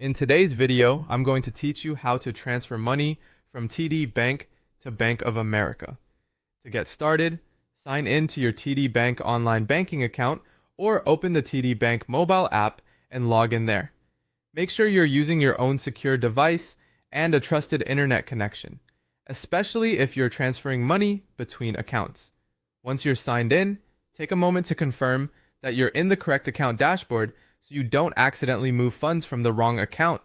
In today's video, I'm going to teach you how to transfer money from TD Bank to Bank of America. To get started, sign in to your TD Bank online banking account or open the TD Bank mobile app and log in there. Make sure you're using your own secure device and a trusted internet connection, especially if you're transferring money between accounts. Once you're signed in, take a moment to confirm that you're in the correct account dashboard so you don't accidentally move funds from the wrong account.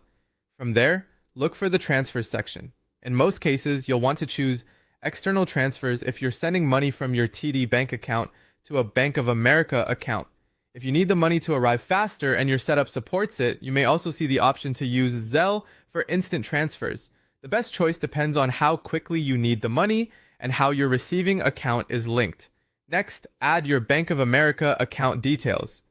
From there, look for the transfers section. In most cases, you'll want to choose external transfers if you're sending money from your TD Bank account to a Bank of America account. If you need the money to arrive faster and your setup supports it, you may also see the option to use Zelle for instant transfers. The best choice depends on how quickly you need the money and how your receiving account is linked. Next, add your Bank of America account details.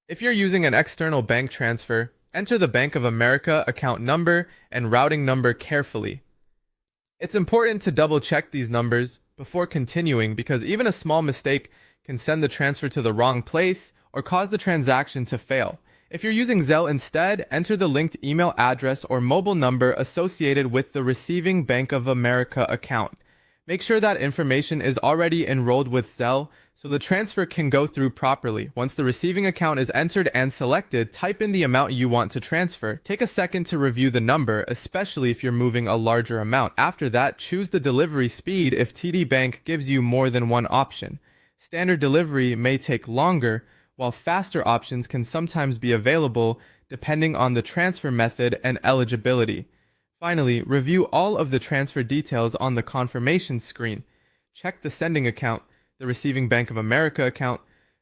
If you're using an external bank transfer, enter the Bank of America account number and routing number carefully. It's important to double check these numbers before continuing because even a small mistake can send the transfer to the wrong place or cause the transaction to fail. If you're using Zelle instead, enter the linked email address or mobile number associated with the receiving Bank of America account. Make sure that information is already enrolled with Zelle so the transfer can go through properly. Once the receiving account is entered and selected, type in the amount you want to transfer. Take a second to review the number, especially if you're moving a larger amount. After that, choose the delivery speed if TD Bank gives you more than one option. Standard delivery may take longer, while faster options can sometimes be available depending on the transfer method and eligibility. Finally, review all of the transfer details on the confirmation screen. Check the sending account, the receiving Bank of America account,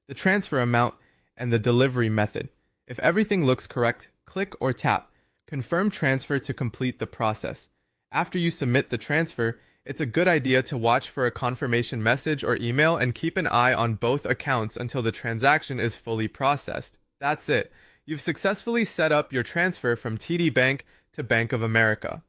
the transfer amount, and the delivery method. If everything looks correct, click or tap Confirm Transfer to complete the process. After you submit the transfer, it's a good idea to watch for a confirmation message or email and keep an eye on both accounts until the transaction is fully processed. That's it. You've successfully set up your transfer from TD Bank to Bank of America.